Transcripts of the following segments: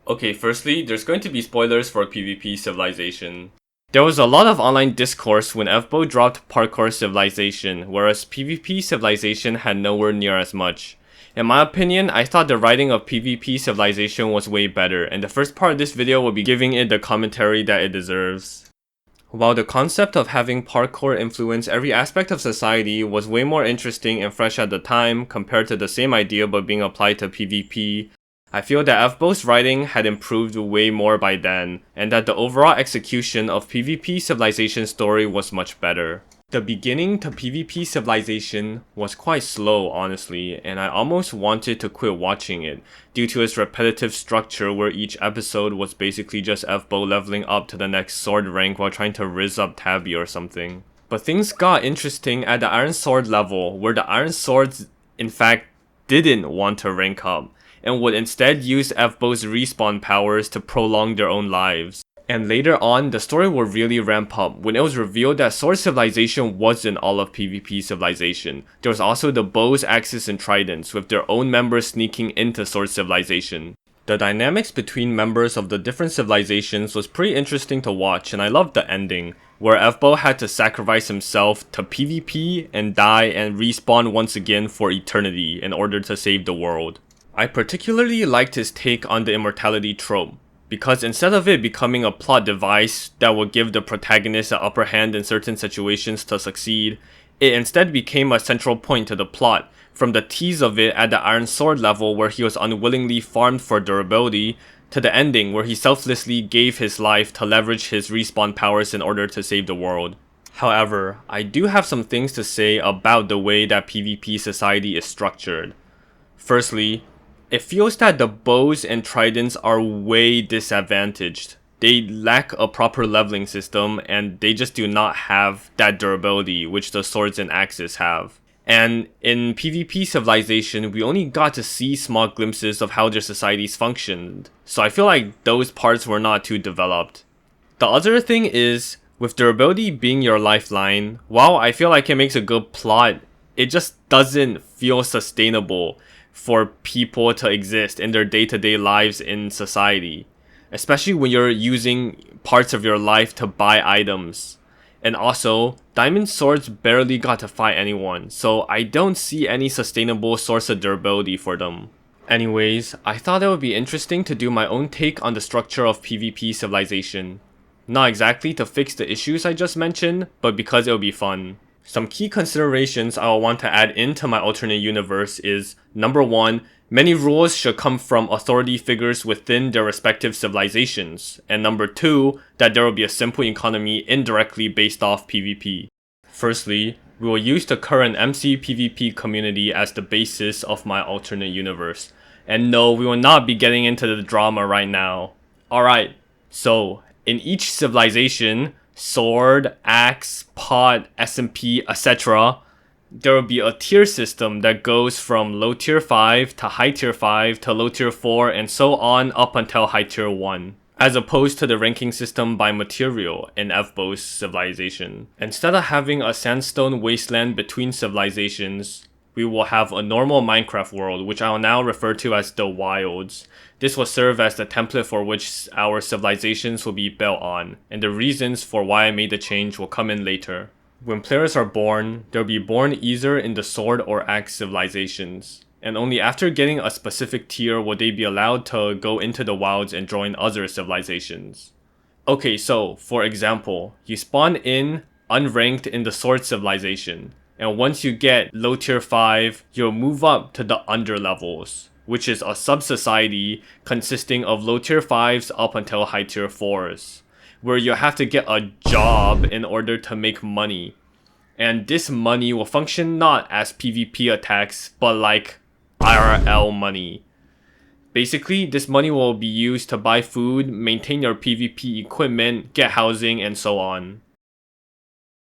Okay, firstly, there's going to be spoilers for PVP Civilization. There was a lot of online discourse when Evbo dropped Parkour Civilization, whereas PVP Civilization had nowhere near as much. In my opinion, I thought the writing of PVP Civilization was way better, and the first part of this video will be giving it the commentary that it deserves. While the concept of having parkour influence every aspect of society was way more interesting and fresh at the time compared to the same idea but being applied to PvP, I feel that Evbo's writing had improved way more by then, and that the overall execution of PVP Civilization's story was much better. The beginning to PVP Civilization was quite slow, honestly, and I almost wanted to quit watching it, due to its repetitive structure where each episode was basically just Evbo leveling up to the next sword rank while trying to rizz up Tabby or something. But things got interesting at the Iron Sword level, where the Iron Swords in fact didn't want to rank up, and would instead use Evbo's respawn powers to prolong their own lives. And later on, the story will really ramp up when it was revealed that Sword Civilization wasn't all of PvP Civilization. There was also the Bows, Axes, and Tridents, with their own members sneaking into Sword Civilization. The dynamics between members of the different civilizations was pretty interesting to watch, and I loved the ending, where Evbo had to sacrifice himself to PvP and die and respawn once again for eternity in order to save the world. I particularly liked his take on the immortality trope, because instead of it becoming a plot device that would give the protagonist an upper hand in certain situations to succeed, it instead became a central point to the plot, from the tease of it at the Iron Sword level where he was unwillingly farmed for durability, to the ending where he selflessly gave his life to leverage his respawn powers in order to save the world. However, I do have some things to say about the way that PvP society is structured. Firstly, it feels that the bows and tridents are way disadvantaged. They lack a proper leveling system, and they just do not have that durability which the swords and axes have. And in PvP Civilization, we only got to see small glimpses of how their societies functioned, so I feel like those parts were not too developed. The other thing is, with durability being your lifeline, while I feel like it makes a good plot, it just doesn't feel sustainable for people to exist in their day-to-day lives in society, especially when you're using parts of your life to buy items. And also, diamond swords barely got to fight anyone, so I don't see any sustainable source of durability for them. Anyways, I thought it would be interesting to do my own take on the structure of PvP Civilization. Not exactly to fix the issues I just mentioned, but because it would be fun. Some key considerations I will want to add into my alternate universe is, number 1, many rules should come from authority figures within their respective civilizations, and number 2, that there will be a simple economy indirectly based off PvP. Firstly, we will use the current MCPvP community as the basis of my alternate universe. And no, we will not be getting into the drama right now. Alright, so, in each civilization, sword, axe, pot, SMP, etc., there will be a tier system that goes from low tier 5 to high tier 5 to low tier 4 and so on up until high tier 1, as opposed to the ranking system by material in Evbo's civilization. Instead of having a sandstone wasteland between civilizations, we will have a normal Minecraft world, which I will now refer to as the Wilds. This will serve as the template for which our civilizations will be built on, and the reasons for why I made the change will come in later. When players are born, they'll be born either in the sword or axe civilizations, and only after getting a specific tier will they be allowed to go into the wilds and join other civilizations. Okay, so, for example, you spawn in unranked in the sword civilization, and once you get low tier 5, you'll move up to the under levels, which is a sub-society consisting of low tier 5s up until high tier 4s, where you have to get a job in order to make money. And this money will function not as PvP attacks, but like IRL money. Basically, this money will be used to buy food, maintain your PvP equipment, get housing, and so on.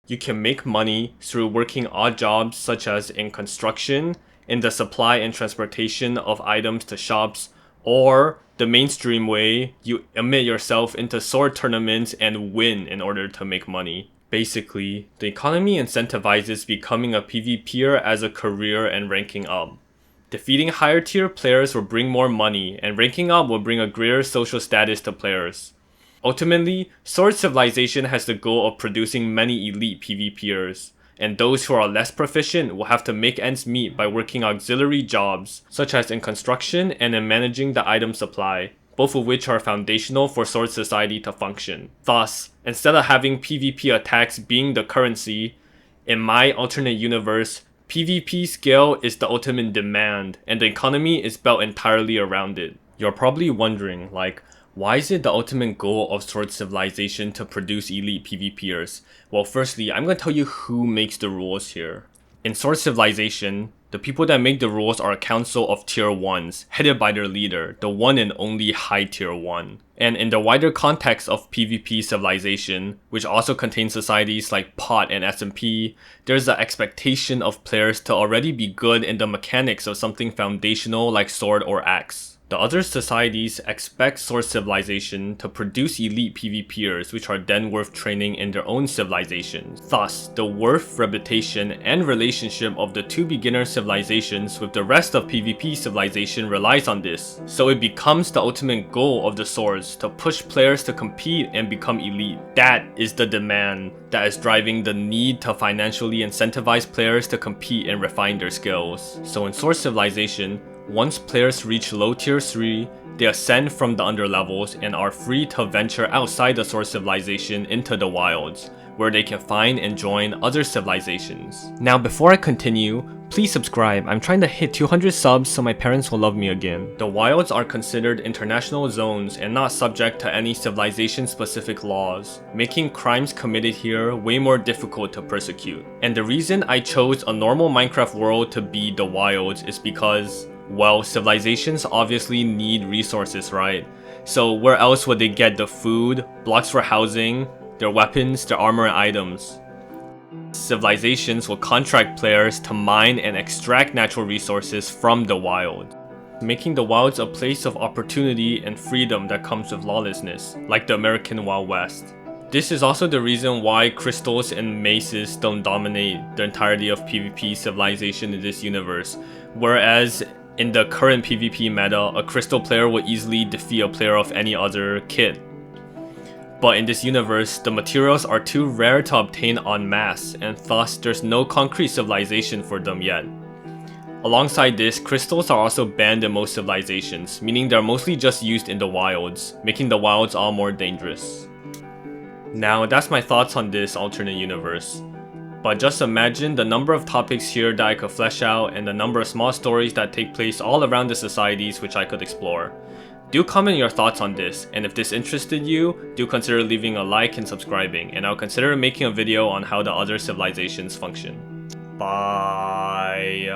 You can make money through working odd jobs such as in construction, in the supply and transportation of items to shops, or the mainstream way, you admit yourself into sword tournaments and win in order to make money. Basically, the economy incentivizes becoming a PvPer as a career and ranking up. Defeating higher tier players will bring more money, and ranking up will bring a greater social status to players. Ultimately, Sword Civilization has the goal of producing many elite PvPers, and those who are less proficient will have to make ends meet by working auxiliary jobs, such as in construction and in managing the item supply, both of which are foundational for Sword Society to function. Thus, instead of having PvP attacks being the currency, in my alternate universe, PvP scale is the ultimate demand, and the economy is built entirely around it. You're probably wondering, like, why is it the ultimate goal of Sword Civilization to produce elite PvPers? Well, firstly, I'm going to tell you who makes the rules here. In Sword Civilization, the people that make the rules are a council of tier 1s, headed by their leader, the one and only high tier 1. And in the wider context of PvP Civilization, which also contains societies like POT and SMP, there's the expectation of players to already be good in the mechanics of something foundational like sword or axe. The other societies expect Sword Civilization to produce elite PvPers which are then worth training in their own civilizations. Thus, the worth, reputation, and relationship of the two beginner civilizations with the rest of PvP Civilization relies on this. So it becomes the ultimate goal of the swords to push players to compete and become elite. That is the demand that is driving the need to financially incentivize players to compete and refine their skills. So in Sword Civilization, once players reach low tier 3, they ascend from the underlevels and are free to venture outside the Sword Civilization into the wilds, where they can find and join other civilizations. Now before I continue, please subscribe. I'm trying to hit 200 subs so my parents will love me again. The wilds are considered international zones and not subject to any civilization specific laws, making crimes committed here way more difficult to persecute. And the reason I chose a normal Minecraft world to be the wilds is because, well, civilizations obviously need resources, right? So where else would they get the food, blocks for housing, their weapons, their armor and items? Civilizations will contract players to mine and extract natural resources from the wild, making the wilds a place of opportunity and freedom that comes with lawlessness, like the American Wild West. This is also the reason why crystals and maces don't dominate the entirety of PvP Civilization in this universe, whereas in the current PvP meta, a crystal player will easily defeat a player of any other kit. But in this universe, the materials are too rare to obtain en masse, and thus there's no concrete civilization for them yet. Alongside this, crystals are also banned in most civilizations, meaning they're mostly just used in the wilds, making the wilds all more dangerous. Now, that's my thoughts on this alternate universe. But just imagine the number of topics here that I could flesh out and the number of small stories that take place all around the societies which I could explore. Do comment your thoughts on this, and if this interested you, do consider leaving a like and subscribing, and I'll consider making a video on how the other civilizations function. Bye.